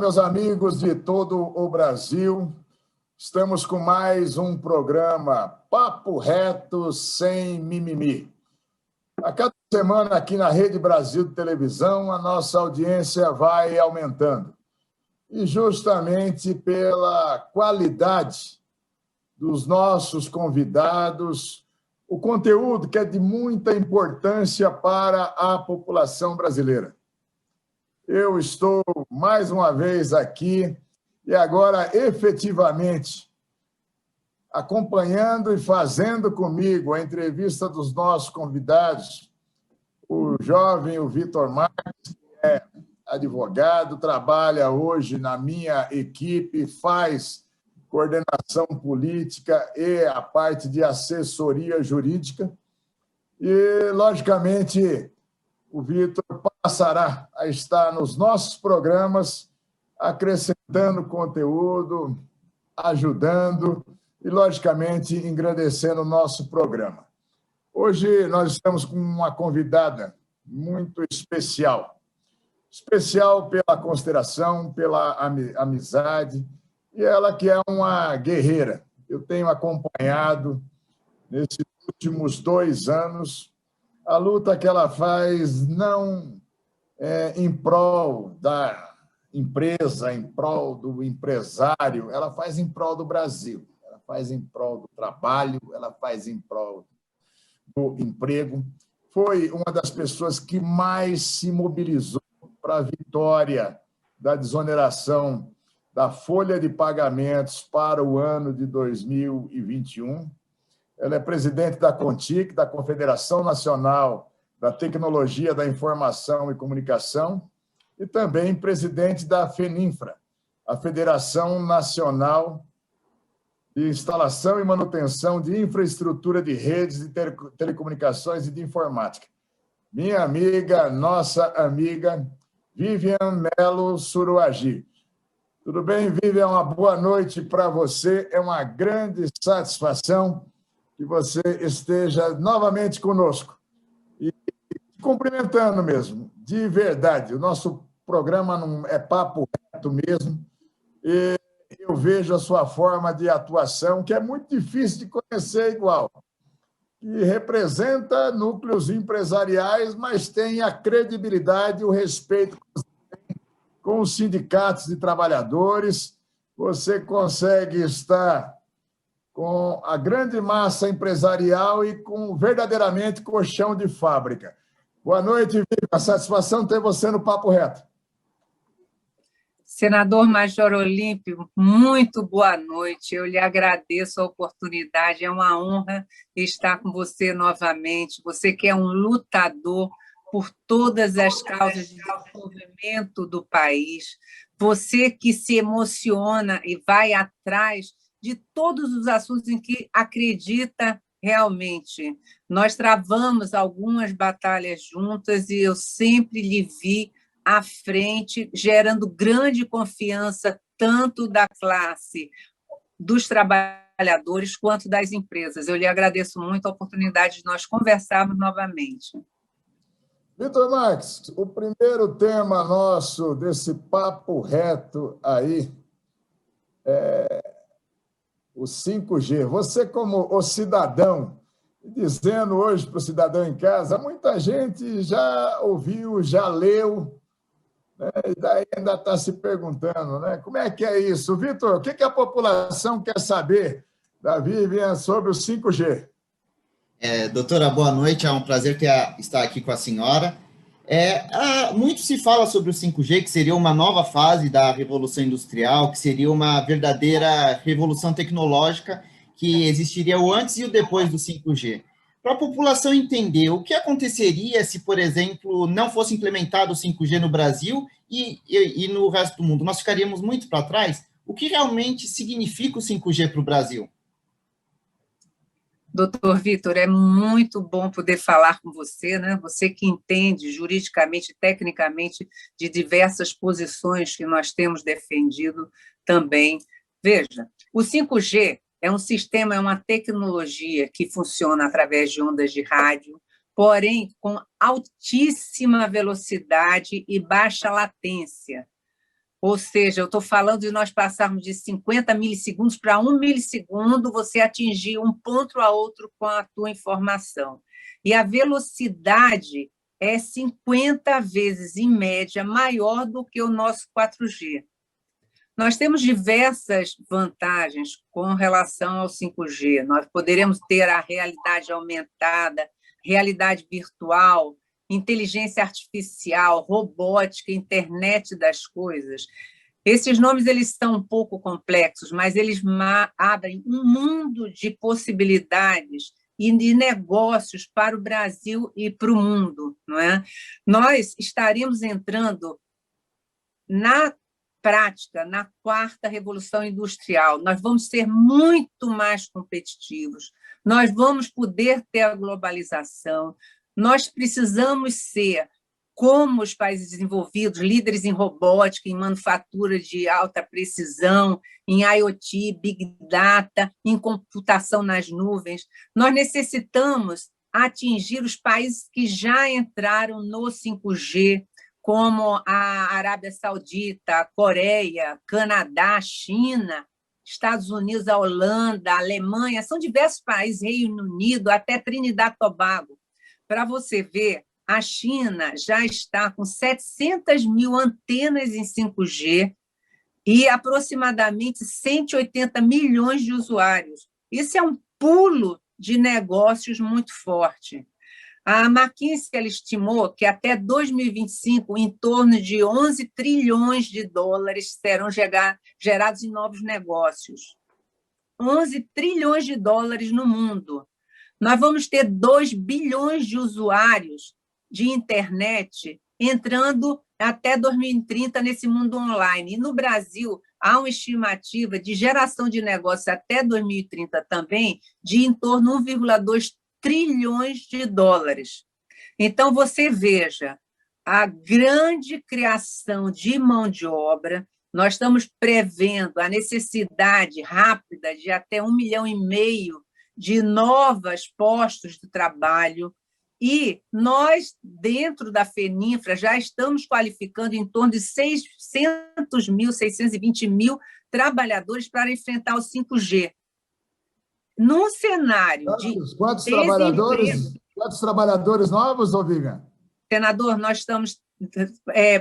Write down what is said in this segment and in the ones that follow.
meus amigos de todo o Brasil. Estamos com mais um programa Papo Reto Sem Mimimi. A cada semana aqui na Rede Brasil de Televisão, a nossa audiência vai aumentando. E justamente pela qualidade dos nossos convidados, o conteúdo que é de muita importância para a população brasileira. Eu estou mais uma vez aqui e agora efetivamente acompanhando e fazendo comigo a entrevista dos nossos convidados, o jovem, o Vitor Marques, que é advogado, trabalha hoje na minha equipe, faz coordenação política e a parte de assessoria jurídica. E, logicamente, o Vitor passará a estar nos nossos programas, acrescentando conteúdo, ajudando e, logicamente, engrandecendo o nosso programa. Hoje nós estamos com uma convidada muito especial. Especial pela consideração, pela amizade, e ela que é uma guerreira. Eu tenho acompanhado, nesses últimos 2 anos, a luta que ela faz não em prol da empresa, em prol do empresário, ela faz em prol do Brasil, ela faz em prol do trabalho, ela faz em prol do emprego. Foi uma das pessoas que mais se mobilizou para a vitória da desoneração da folha de pagamentos para o ano de 2021. Ela é presidente da CONTIC, da Confederação Nacional da Tecnologia da Informação e Comunicação, e também presidente da FENINFRA, a Federação Nacional de Instalação e Manutenção de Infraestrutura de Redes de Telecomunicações e de Informática. Minha amiga, nossa amiga, Vivian Melo Suruagi. Tudo bem, Vivian? Uma boa noite para você. É uma grande satisfação que você esteja novamente conosco. E cumprimentando mesmo, de verdade. O nosso programa não é papo reto mesmo. E eu vejo a sua forma de atuação, que é muito difícil de conhecer igual. E representa núcleos empresariais, mas tem a credibilidade e o respeito com os sindicatos de trabalhadores. Você consegue estar com a grande massa empresarial e com verdadeiramente colchão de fábrica. Boa noite, Viva. Satisfação ter você no Papo Reto. Senador Major Olímpio, muito boa noite. Eu lhe agradeço a oportunidade, é uma honra estar com você novamente. Você que é um lutador por todas as causas de desenvolvimento do país, você que se emociona e vai atrás de todos os assuntos em que acredita realmente. Nós travamos algumas batalhas juntas e eu sempre lhe vi à frente, gerando grande confiança tanto da classe dos trabalhadores quanto das empresas. Eu lhe agradeço muito a oportunidade de nós conversarmos novamente. Vitor Marques, o primeiro tema nosso desse papo reto aí é o 5G. Você, como o cidadão, dizendo hoje para o cidadão em casa, muita gente já ouviu, já leu, né? E daí ainda está se perguntando, né? Como é que é isso? Vitor, o que a população quer saber da Vivian sobre o 5G? Doutora, boa noite, é um prazer estar aqui com a senhora. Muito se fala sobre o 5G, que seria uma nova fase da Revolução Industrial, que seria uma verdadeira revolução tecnológica, que existiria o antes e o depois do 5G. Para a população entender o que aconteceria se, por exemplo, não fosse implementado o 5G no Brasil e no resto do mundo, nós ficaríamos muito para trás. O que realmente significa o 5G para o Brasil? Doutor Vitor, é muito bom poder falar com você, né? Você que entende juridicamente, tecnicamente, de diversas posições que nós temos defendido também. Veja, o 5G é um sistema, é uma tecnologia que funciona através de ondas de rádio, porém com altíssima velocidade e baixa latência. Ou seja, eu estou falando de nós passarmos de 50 milissegundos para 1 milissegundo, você atingir um ponto a outro com a tua informação. E a velocidade é 50 vezes, em média, maior do que o nosso 4G. Nós temos diversas vantagens com relação ao 5G. Nós poderemos ter a realidade aumentada, realidade virtual, inteligência artificial, robótica, internet das coisas. Esses nomes eles são um pouco complexos, mas eles abrem um mundo de possibilidades e de negócios para o Brasil e para o mundo, não é? Nós estaremos entrando na prática, na quarta revolução industrial. Nós vamos ser muito mais competitivos, nós vamos poder ter a globalização, nós precisamos ser, como os países desenvolvidos, líderes em robótica, em manufatura de alta precisão, em IoT, Big Data, em computação nas nuvens. Nós necessitamos atingir os países que já entraram no 5G, como a Arábia Saudita, a Coreia, Canadá, China, Estados Unidos, a Holanda, a Alemanha, são diversos países, Reino Unido, até Trinidad e Tobago. Para você ver, a China já está com 700 mil antenas em 5G e aproximadamente 180 milhões de usuários. Isso é um pulo de negócios muito forte. A McKinsey ela estimou que até 2025, em torno de 11 trilhões de dólares serão gerados em novos negócios. 11 trilhões de dólares no mundo. Nós vamos ter 2 bilhões de usuários de internet entrando até 2030 nesse mundo online. E no Brasil, há uma estimativa de geração de negócios até 2030 também de em torno de 1,2 trilhões de dólares. Então, você veja, a grande criação de mão de obra, nós estamos prevendo a necessidade rápida de até 1,5 milhão de novos postos de trabalho, e nós, dentro da FENINFRA, já estamos qualificando em torno de 600 mil, 620 mil trabalhadores para enfrentar o 5G. Num cenário Quantos trabalhadores novos, ô Vivian? Senador, nós estamos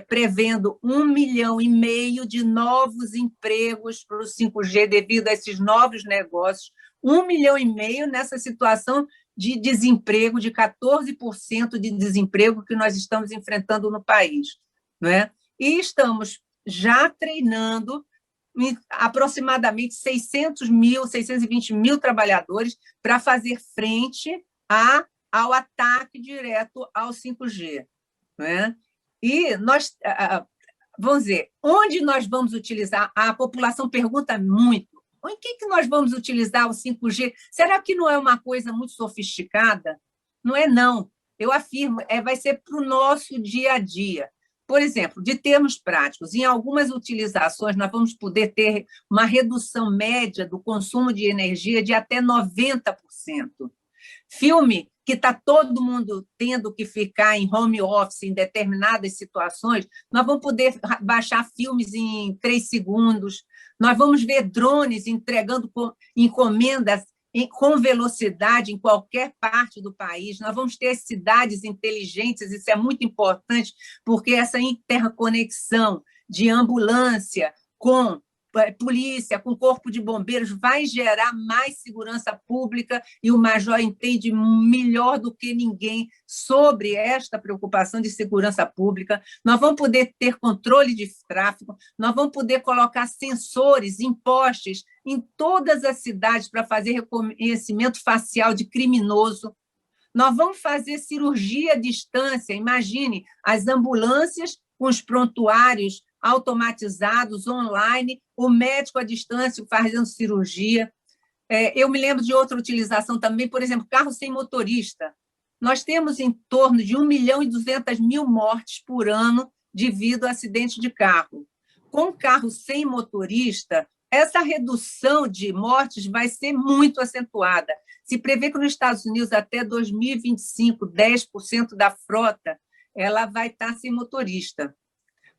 prevendo 1,5 milhão de novos empregos para o 5G devido a esses novos negócios, 1,5 milhão nessa situação de desemprego, de 14% de desemprego que nós estamos enfrentando no país. Não é? E estamos já treinando aproximadamente 600 mil, 620 mil trabalhadores para fazer frente ao ataque direto ao 5G. Não é? E nós, vamos dizer, onde nós vamos utilizar? A população pergunta muito. Em que nós vamos utilizar o 5G? Será que não é uma coisa muito sofisticada? Não é, não. Eu afirmo, vai ser para o nosso dia a dia. Por exemplo, de termos práticos, em algumas utilizações, nós vamos poder ter uma redução média do consumo de energia de até 90%. Filme que está todo mundo tendo que ficar em home office em determinadas situações, nós vamos poder baixar filmes em 3 segundos, nós vamos ver drones entregando encomendas com velocidade em qualquer parte do país, nós vamos ter cidades inteligentes, isso é muito importante, porque essa interconexão de ambulância com polícia, com corpo de bombeiros, vai gerar mais segurança pública e o Major entende melhor do que ninguém sobre esta preocupação de segurança pública. Nós vamos poder ter controle de tráfego, nós vamos poder colocar sensores em postes em todas as cidades para fazer reconhecimento facial de criminoso. Nós vamos fazer cirurgia à distância, imagine as ambulâncias com os prontuários automatizados, online, o médico à distância fazendo cirurgia. Eu me lembro de outra utilização também, por exemplo, carro sem motorista. Nós temos em torno de 1.200.000 mortes por ano devido a acidente de carro. Com carro sem motorista, essa redução de mortes vai ser muito acentuada. Se prevê que nos Estados Unidos, até 2025, 10% da frota ela vai estar sem motorista.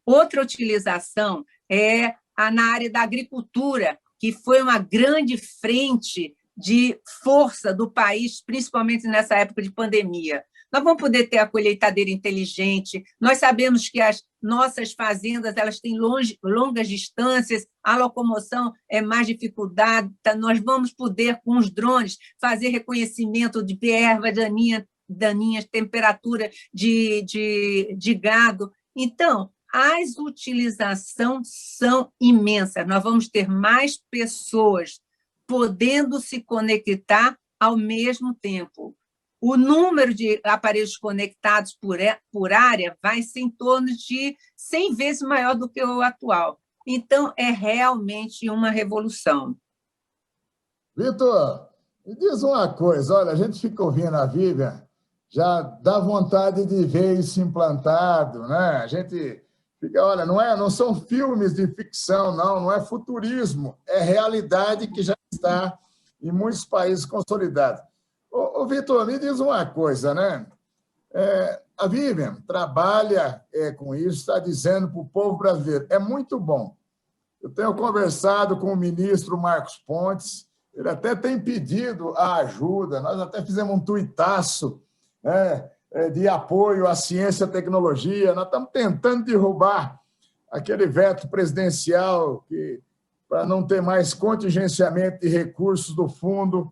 Outra utilização é na área da agricultura, que foi uma grande frente de força do país, principalmente nessa época de pandemia. Nós vamos poder ter a colheitadeira inteligente, nós sabemos que as nossas fazendas elas têm longas distâncias, a locomoção é mais dificuldade, nós vamos poder, com os drones, fazer reconhecimento de ervas daninhas, temperatura de gado. Então, as utilizações são imensas, nós vamos ter mais pessoas podendo se conectar ao mesmo tempo. O número de aparelhos conectados por área vai ser em torno de 100 vezes maior do que o atual. Então, é realmente uma revolução. Vitor, me diz uma coisa, olha, a gente fica ouvindo a Vivian, já dá vontade de ver isso implantado, né? A gente fica, olha, não são filmes de ficção, não é futurismo, é realidade que já está em muitos países consolidados. Ô Vitor, me diz uma coisa, né? A Vivian trabalha com isso, está dizendo para o povo brasileiro, é muito bom. Eu tenho conversado com o ministro Marcos Pontes, ele até tem pedido a ajuda, nós até fizemos um tuitaço, né, de apoio à ciência e tecnologia, nós estamos tentando derrubar aquele veto presidencial para não ter mais contingenciamento de recursos do fundo.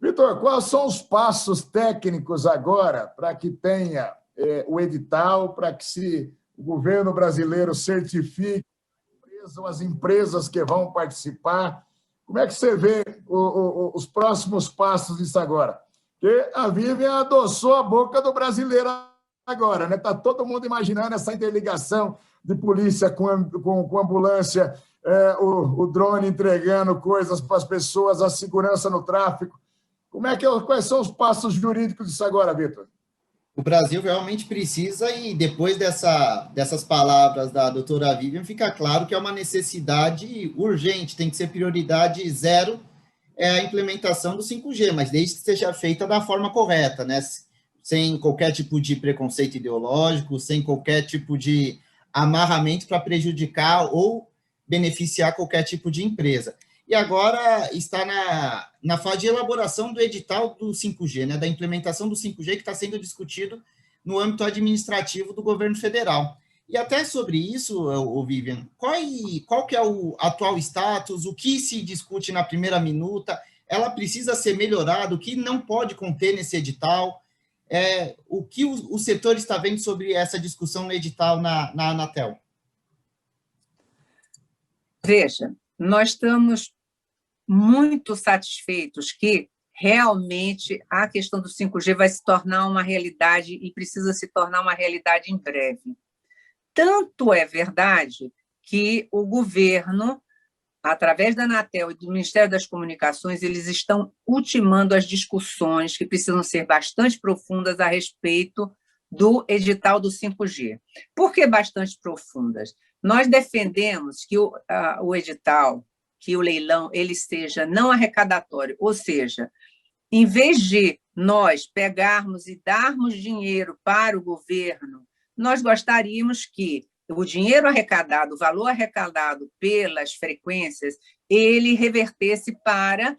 Vitor, quais são os passos técnicos agora para que tenha o edital, para que o governo brasileiro certifique as empresas que vão participar? Como é que você vê os próximos passos disso agora? Porque a Vivian adoçou a boca do brasileiro agora, né? Está todo mundo imaginando essa interligação de polícia com ambulância, o drone entregando coisas para as pessoas, a segurança no tráfego. Quais são os passos jurídicos disso agora, Vitor? O Brasil realmente precisa, e depois dessas palavras da doutora Vivian, fica claro que é uma necessidade urgente, tem que ser prioridade zero a implementação do 5G, mas desde que seja feita da forma correta, né? Sem qualquer tipo de preconceito ideológico, sem qualquer tipo de amarramento para prejudicar ou beneficiar qualquer tipo de empresa. E agora está na fase de elaboração do edital do 5G, né, da implementação do 5G, que está sendo discutido no âmbito administrativo do governo federal. E até sobre isso, Vivian, qual que é o atual status, o que se discute na primeira minuta, ela precisa ser melhorada, o que não pode conter nesse edital, o que o setor está vendo sobre essa discussão no edital na Anatel? Veja, nós estamos muito satisfeitos que realmente a questão do 5G vai se tornar uma realidade e precisa se tornar uma realidade em breve. Tanto é verdade que o governo, através da Anatel e do Ministério das Comunicações, eles estão ultimando as discussões que precisam ser bastante profundas a respeito do edital do 5G. Por que bastante profundas? Nós defendemos que o edital, que o leilão, ele seja não arrecadatório, ou seja, em vez de nós pegarmos e darmos dinheiro para o governo, nós gostaríamos que o dinheiro arrecadado, o valor arrecadado pelas frequências, ele revertesse para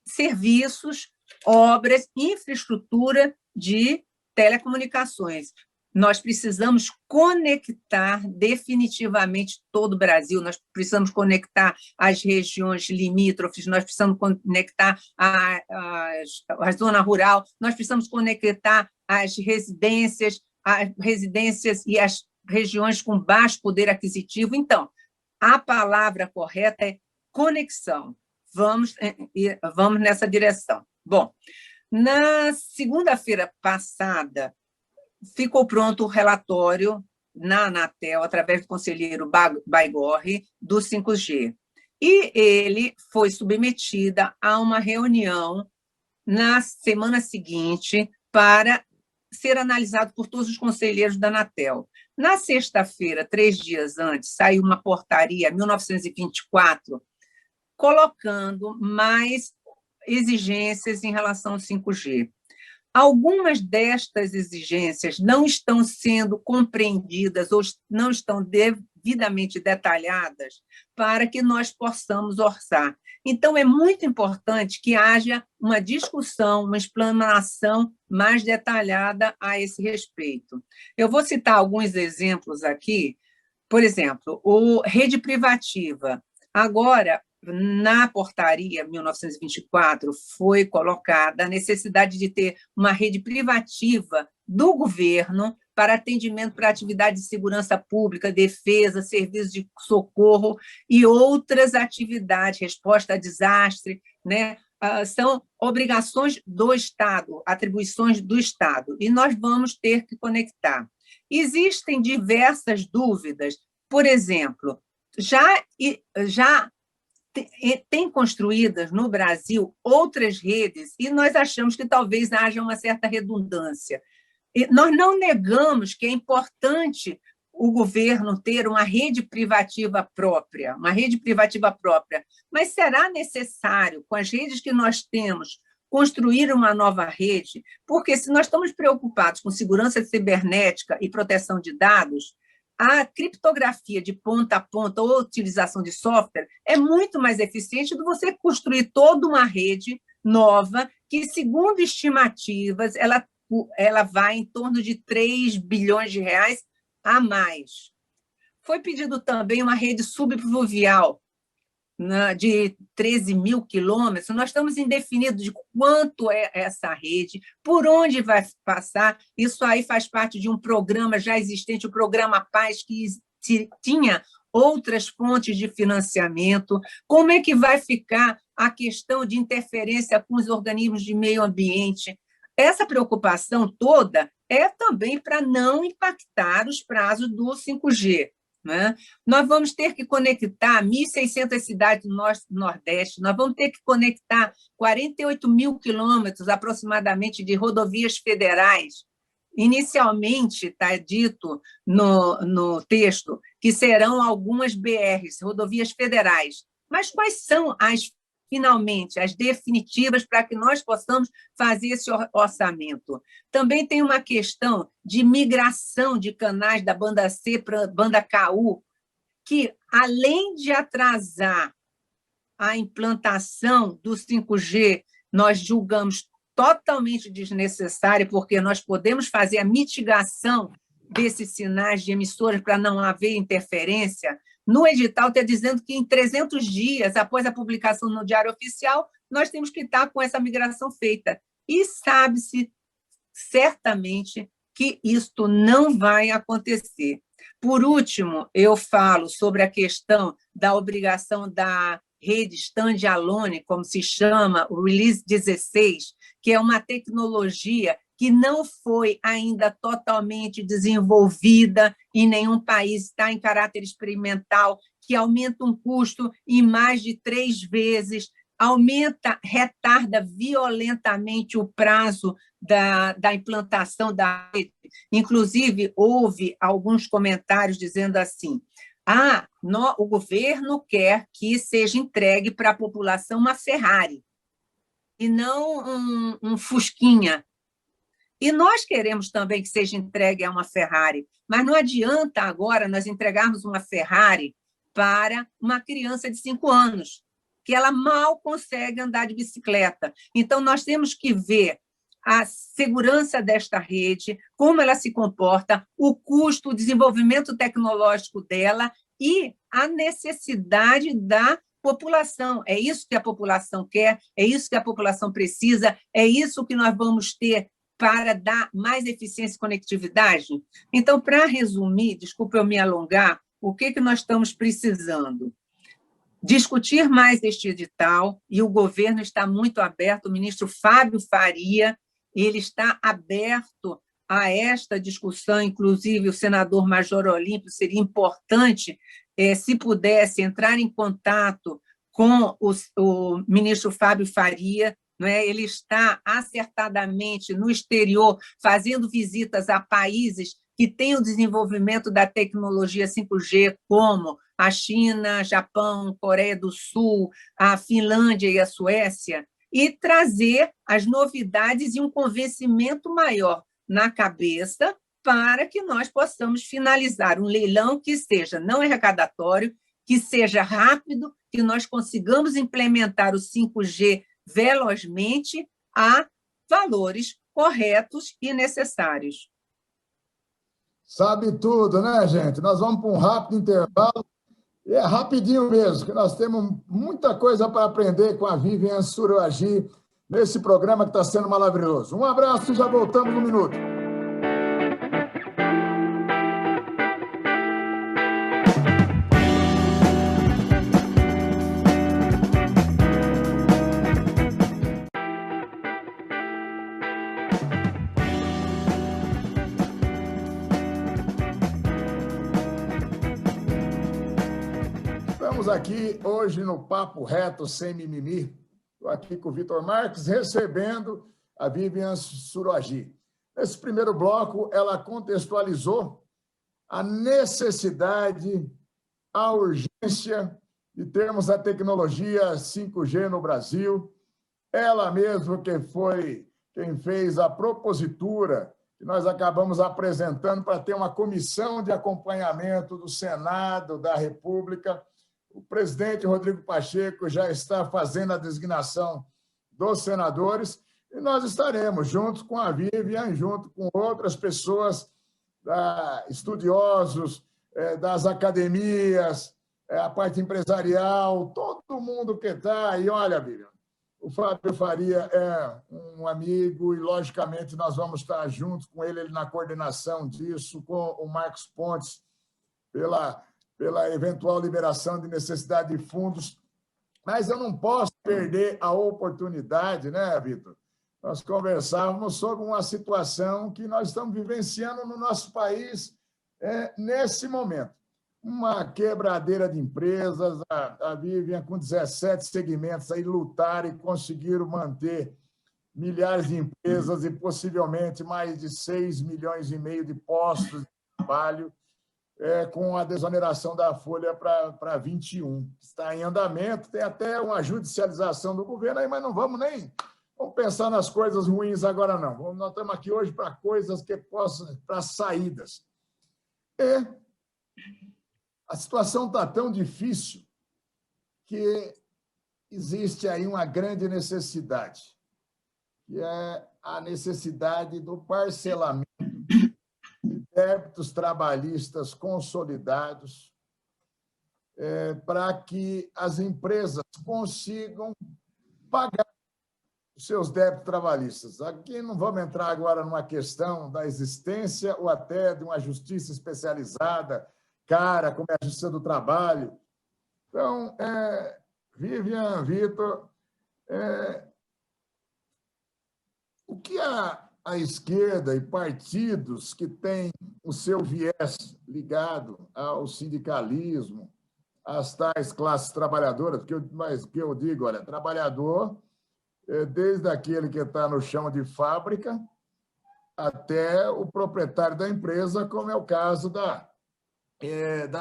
serviços, obras, infraestrutura de telecomunicações. Nós precisamos conectar definitivamente todo o Brasil, nós precisamos conectar as regiões limítrofes, nós precisamos conectar a zona rural, nós precisamos conectar as residências e as regiões com baixo poder aquisitivo. Então, a palavra correta é conexão. Vamos nessa direção. Bom, na segunda-feira passada, ficou pronto o relatório na Anatel, através do conselheiro Baigorre, do 5G. E ele foi submetido a uma reunião na semana seguinte para ser analisado por todos os conselheiros da Anatel. Na sexta-feira, 3 dias antes, saiu uma portaria, 1924, colocando mais exigências em relação ao 5G. Algumas destas exigências não estão sendo compreendidas ou não estão devidamente detalhadas para que nós possamos orçar. Então, é muito importante que haja uma discussão, uma explanação mais detalhada a esse respeito. Eu vou citar alguns exemplos aqui. Por exemplo, o rede privativa. Agora, na portaria 1924, foi colocada a necessidade de ter uma rede privativa do governo para atendimento para atividades de segurança pública, defesa, serviços de socorro e outras atividades, resposta a desastre, né? São obrigações do Estado, atribuições do Estado, e nós vamos ter que conectar. Existem diversas dúvidas, por exemplo, já tem construídas no Brasil outras redes e nós achamos que talvez haja uma certa redundância. E nós não negamos que é importante o governo ter uma rede privativa própria, mas será necessário, com as redes que nós temos, construir uma nova rede? Porque se nós estamos preocupados com segurança cibernética e proteção de dados, a criptografia de ponta a ponta ou utilização de software é muito mais eficiente do que você construir toda uma rede nova que, segundo estimativas, ela vai em torno de 3 bilhões de reais a mais. Foi pedido também uma rede subfluvial, né, de 13 mil quilômetros. Nós estamos indefinidos de quanto é essa rede, por onde vai passar. Isso aí faz parte de um programa já existente, o Programa Paz, que tinha outras fontes de financiamento. Como é que vai ficar a questão de interferência com os organismos de meio ambiente? Essa preocupação toda é também para não impactar os prazos do 5G. Né? Nós vamos ter que conectar 1.600 cidades do Nordeste, nós vamos ter que conectar 48 mil quilômetros, aproximadamente, de rodovias federais. Inicialmente, está dito no texto que serão algumas BRs, rodovias federais. Mas quais são finalmente, as definitivas para que nós possamos fazer esse orçamento? Também tem uma questão de migração de canais da banda C para a banda KU, que, além de atrasar a implantação do 5G, nós julgamos totalmente desnecessário, porque nós podemos fazer a mitigação desses sinais de emissoras para não haver interferência. No edital está dizendo que em 300 dias, após a publicação no Diário Oficial, nós temos que estar com essa migração feita. E sabe-se certamente que isto não vai acontecer. Por último, eu falo sobre a questão da obrigação da rede standalone, como se chama, o Release 16, que é uma tecnologia que não foi ainda totalmente desenvolvida em nenhum país, está em caráter experimental, que aumenta um custo em mais de 3 vezes, retarda violentamente o prazo da implantação da rede. Inclusive, houve alguns comentários dizendo assim: o governo quer que seja entregue para a população uma Ferrari, e não um Fusquinha. E nós queremos também que seja entregue a uma Ferrari, mas não adianta agora nós entregarmos uma Ferrari para uma criança de 5 anos, que ela mal consegue andar de bicicleta. Então, nós temos que ver a segurança desta rede, como ela se comporta, o custo, o desenvolvimento tecnológico dela e a necessidade da população. É isso que a população quer, é isso que a população precisa, é isso que nós vamos ter para dar mais eficiência e conectividade? Então, para resumir, desculpa eu me alongar, o que nós estamos precisando? Discutir mais este edital, e o governo está muito aberto, o ministro Fábio Faria, ele está aberto a esta discussão, inclusive o senador Major Olímpio, seria importante, se pudesse, entrar em contato com o ministro Fábio Faria. Ele está acertadamente no exterior, fazendo visitas a países que têm o desenvolvimento da tecnologia 5G, como a China, Japão, Coreia do Sul, a Finlândia e a Suécia, e trazer as novidades e um convencimento maior na cabeça para que nós possamos finalizar um leilão que seja não arrecadatório, que seja rápido, que nós consigamos implementar o 5G velozmente a valores corretos e necessários. Sabe tudo, né, gente? Nós vamos para um rápido intervalo, e é rapidinho mesmo, que nós temos muita coisa para aprender com a Vivian Surojai nesse programa que está sendo maravilhoso. Um abraço e já voltamos no minuto. Estamos aqui hoje no Papo Reto Sem Mimimi. Estou aqui com o Vitor Marques, recebendo a Vivian Surojai. Nesse primeiro bloco, ela contextualizou a necessidade, a urgência de termos a tecnologia 5G no Brasil. Ela mesma que foi quem fez a propositura que nós acabamos apresentando para ter uma comissão de acompanhamento do Senado da República. O presidente Rodrigo Pacheco já está fazendo a designação dos senadores e nós estaremos, junto com a Vivian, junto com outras pessoas, estudiosos das academias, a parte empresarial, todo mundo que está aí. Olha, Vivian, o Fábio Faria é um amigo e, logicamente, nós vamos estar junto com ele na coordenação disso, com o Marcos Pontes, pela eventual liberação de necessidade de fundos. Mas eu não posso perder a oportunidade, né, Vitor? Nós conversávamos sobre uma situação que nós estamos vivenciando no nosso país nesse momento. Uma quebradeira de empresas, a Vivian, com 17 segmentos, aí lutaram e conseguiram manter milhares de empresas e possivelmente mais de 6 milhões e meio de postos de trabalho, com a desoneração da folha para 21. Está em andamento, tem até uma judicialização do governo, aí, mas não vamos pensar nas coisas ruins agora, não. Nós estamos aqui hoje para coisas que possam, para saídas. E a situação está tão difícil que existe aí uma grande necessidade, que é a necessidade do parcelamento de débitos trabalhistas consolidados, para que as empresas consigam pagar os seus débitos trabalhistas. Aqui não vamos entrar agora numa questão da existência ou até de uma justiça especializada, cara, como é a Justiça do Trabalho. Então, Vivian, Vitor, o que a esquerda e partidos que têm o seu viés ligado ao sindicalismo, às tais classes trabalhadoras, mas que eu digo, olha, trabalhador, desde aquele que está no chão de fábrica até o proprietário da empresa, como é o caso da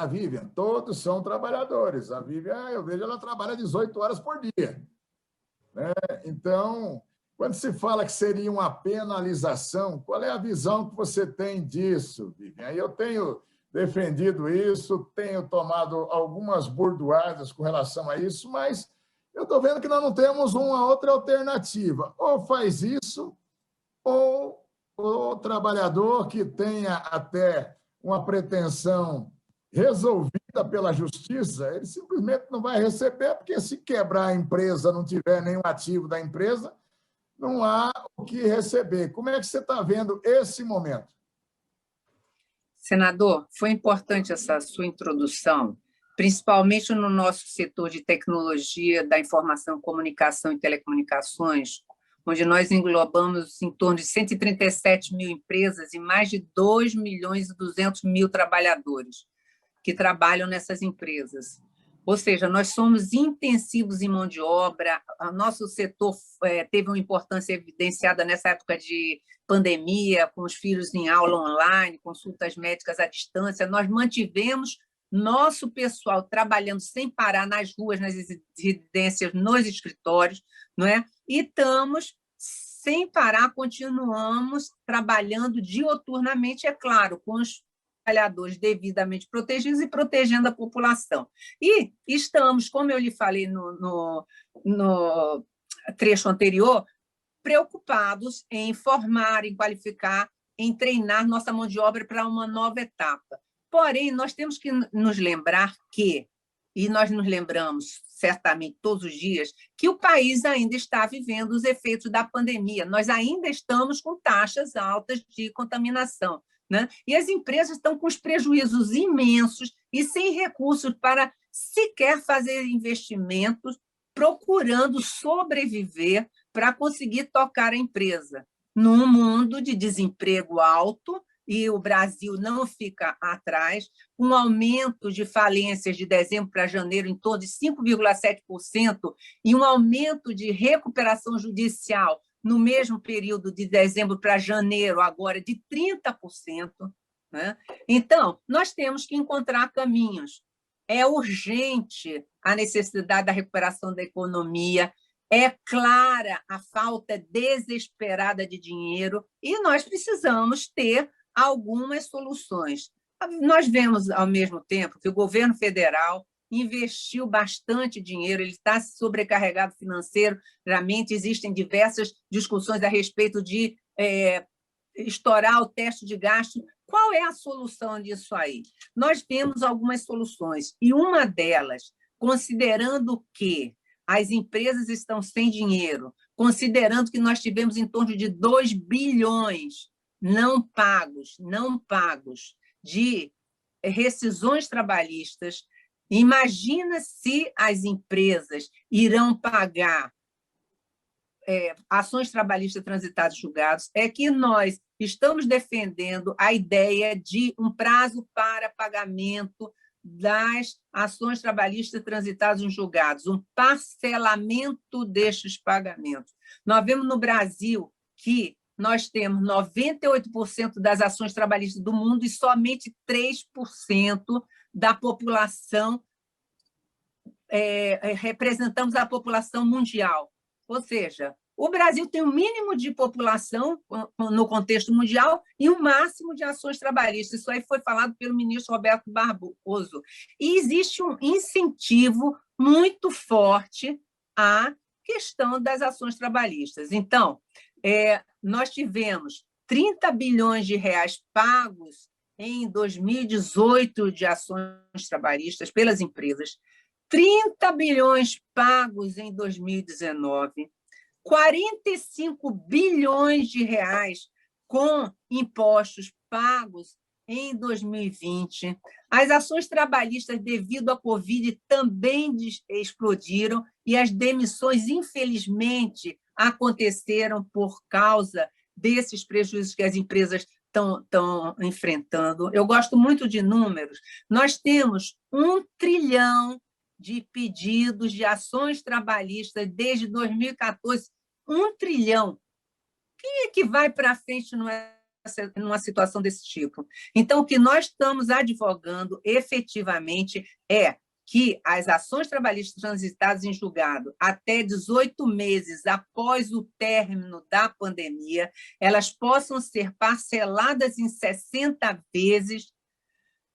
Vivian. Todos são trabalhadores. A Vivian, eu vejo, ela trabalha 18 horas por dia. Então, quando se fala que seria uma penalização, qual é a visão que você tem disso, Vivian? Eu tenho defendido isso, tenho tomado algumas bordoadas com relação a isso, mas eu estou vendo que nós não temos uma outra alternativa. Ou faz isso, ou o trabalhador que tenha até uma pretensão resolvida pela justiça, ele simplesmente não vai receber, porque se quebrar a empresa, não tiver nenhum ativo da empresa, não há o que receber. Como é que você está vendo esse momento? Senador, foi importante essa sua introdução, principalmente no nosso setor de tecnologia da informação, comunicação e telecomunicações, onde nós englobamos em torno de 137 mil empresas e mais de 2 milhões e 200 mil trabalhadores que trabalham nessas empresas. Ou seja, nós somos intensivos em mão de obra, o nosso setor teve uma importância evidenciada nessa época de pandemia, com os filhos em aula online, consultas médicas à distância, nós mantivemos nosso pessoal trabalhando sem parar nas ruas, nas residências, nos escritórios, não é? E estamos sem parar, continuamos trabalhando dioturnamente, é claro, com os trabalhadores devidamente protegidos e protegendo a população. E estamos, como eu lhe falei no trecho anterior, preocupados em formar, em qualificar, em treinar nossa mão de obra para uma nova etapa. Porém, nós temos que nos lembrar que, e nós nos lembramos certamente todos os dias, que o país ainda está vivendo os efeitos da pandemia. Nós ainda estamos com taxas altas de contaminação, né? E as empresas estão com os prejuízos imensos e sem recursos para sequer fazer investimentos, procurando sobreviver para conseguir tocar a empresa. Num mundo de desemprego alto, e o Brasil não fica atrás, um aumento de falências de dezembro para janeiro em torno de 5,7% e um aumento de recuperação judicial no mesmo período de dezembro para janeiro, agora de 30%. Né? Então, nós temos que encontrar caminhos. É urgente a necessidade da recuperação da economia, é clara a falta desesperada de dinheiro e nós precisamos ter algumas soluções. Nós vemos, ao mesmo tempo, que o governo federal investiu bastante dinheiro, ele está sobrecarregado financeiramente, existem diversas discussões a respeito de estourar o teto de gasto. Qual é a solução disso aí? Nós temos algumas soluções, e uma delas, considerando que as empresas estão sem dinheiro, considerando que nós tivemos em torno de 2 bilhões não pagos de rescisões trabalhistas, imagina se as empresas irão pagar ações trabalhistas transitadas e julgados, é que nós estamos defendendo a ideia de um prazo para pagamento das ações trabalhistas transitadas em julgados, um parcelamento destes pagamentos. Nós vemos no Brasil que nós temos 98% das ações trabalhistas do mundo e somente 3% da população, representamos a população mundial. Ou seja, o Brasil tem um mínimo de população no contexto mundial e um máximo de ações trabalhistas. Isso aí foi falado pelo ministro Roberto Barroso. E existe um incentivo muito forte à questão das ações trabalhistas. Então, nós tivemos 30 bilhões de reais pagos em 2018 de ações trabalhistas pelas empresas, 30 bilhões pagos em 2019, 45 bilhões de reais com impostos pagos em 2020. As ações trabalhistas devido à Covid também explodiram e as demissões, infelizmente, aconteceram por causa desses prejuízos que as empresas estão enfrentando. Eu gosto muito de números. Nós temos 1 trilhão de pedidos de ações trabalhistas desde 2014, 1 trilhão. Quem é que vai para frente numa situação desse tipo? Então, o que nós estamos advogando efetivamente é que as ações trabalhistas transitadas em julgado até 18 meses após o término da pandemia, elas possam ser parceladas em 60 vezes,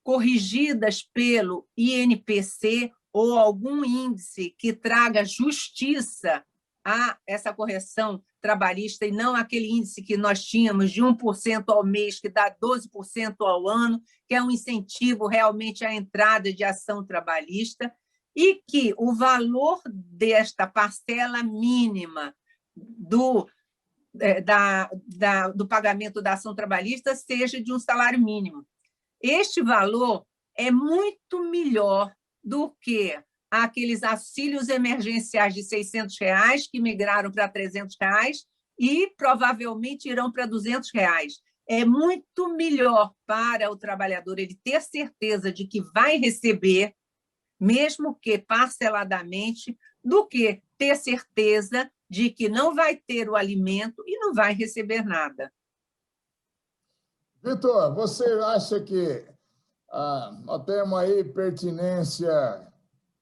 corrigidas pelo INPC ou algum índice que traga justiça a essa correção trabalhista e não aquele índice que nós tínhamos de 1% ao mês, que dá 12% ao ano, que é um incentivo realmente à entrada de ação trabalhista, e que o valor desta parcela mínima do pagamento da ação trabalhista seja de um salário mínimo. Este valor é muito melhor do que aqueles auxílios emergenciais de R$600 que migraram para R$300 e provavelmente irão para R$200. É muito melhor para o trabalhador ele ter certeza de que vai receber, mesmo que parceladamente, do que ter certeza de que não vai ter o alimento e não vai receber nada. Vitor, você acha que nós temos aí pertinência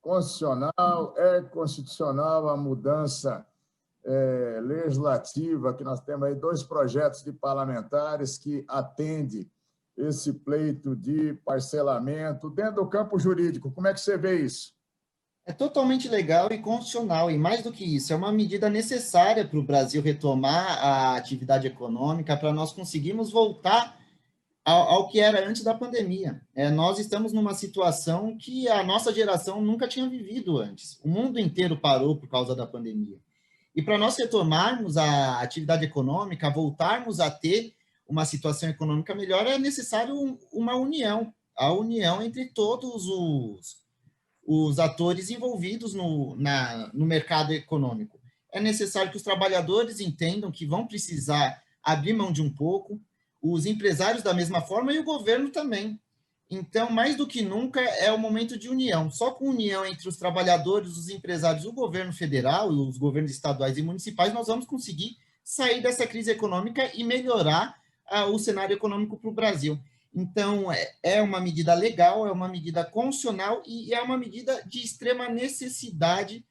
constitucional, é constitucional a mudança legislativa, que nós temos aí 2 projetos de parlamentares que atendem esse pleito de parcelamento dentro do campo jurídico. Como é que você vê isso? É totalmente legal e constitucional, e mais do que isso, é uma medida necessária para o Brasil retomar a atividade econômica, para nós conseguirmos voltar ao que era antes da pandemia. Nós estamos numa situação que a nossa geração nunca tinha vivido antes. O mundo inteiro parou por causa da pandemia. E para nós retomarmos a atividade econômica, voltarmos a ter uma situação econômica melhor, é necessário uma união, a união entre todos os atores envolvidos no mercado econômico. É necessário que os trabalhadores entendam que vão precisar abrir mão de um pouco, os empresários da mesma forma e o governo também. Então, mais do que nunca, é o momento de união. Só com união entre os trabalhadores, os empresários, o governo federal e os governos estaduais e municipais, nós vamos conseguir sair dessa crise econômica e melhorar o cenário econômico para o Brasil. Então, é uma medida legal, é uma medida constitucional e é uma medida de extrema necessidade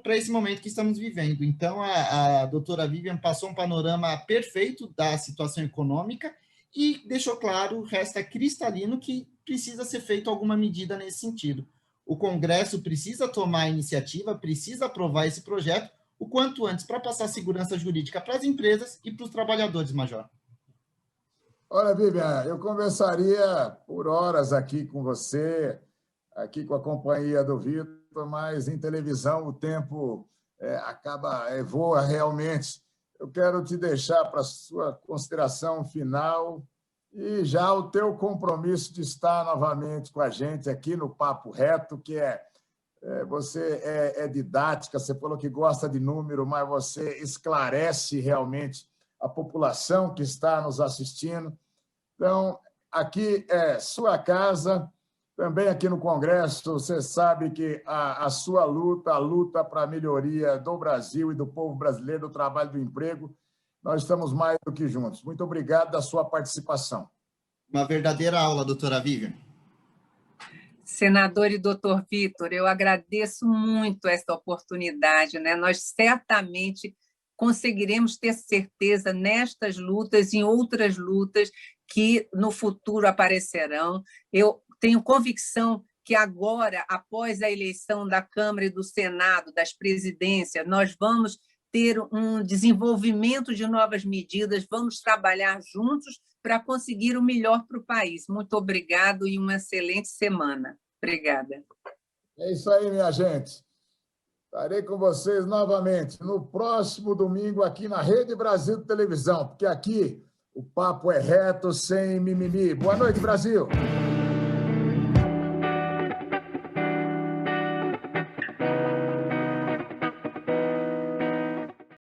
para esse momento que estamos vivendo. Então, a doutora Vivian passou um panorama perfeito da situação econômica e deixou claro, resta cristalino, que precisa ser feita alguma medida nesse sentido. O Congresso precisa tomar a iniciativa, precisa aprovar esse projeto o quanto antes para passar segurança jurídica para as empresas e para os trabalhadores, Major. Olha, Vivian, eu conversaria por horas aqui com você, aqui com a companhia do Vitor, mas em televisão o tempo voa realmente. Eu quero te deixar para a sua consideração final e já o teu compromisso de estar novamente com a gente aqui no Papo Reto, que você é didática, você falou que gosta de número, mas você esclarece realmente a população que está nos assistindo. Então, aqui é sua casa, também aqui no Congresso, você sabe que a sua luta, a luta para a melhoria do Brasil e do povo brasileiro, do trabalho e do emprego, nós estamos mais do que juntos. Muito obrigado da sua participação. Uma verdadeira aula, doutora Vivian. Senador e doutor Vitor, eu agradeço muito essa oportunidade, né? Nós certamente conseguiremos ter certeza nestas lutas e em outras lutas que no futuro aparecerão. Eu tenho convicção que agora, após a eleição da Câmara e do Senado, das presidências, nós vamos ter um desenvolvimento de novas medidas, vamos trabalhar juntos para conseguir o melhor para o país. Muito obrigado e uma excelente semana. Obrigada. É isso aí, minha gente. Estarei com vocês novamente no próximo domingo aqui na Rede Brasil de Televisão, porque aqui o papo é reto, sem mimimi. Boa noite, Brasil!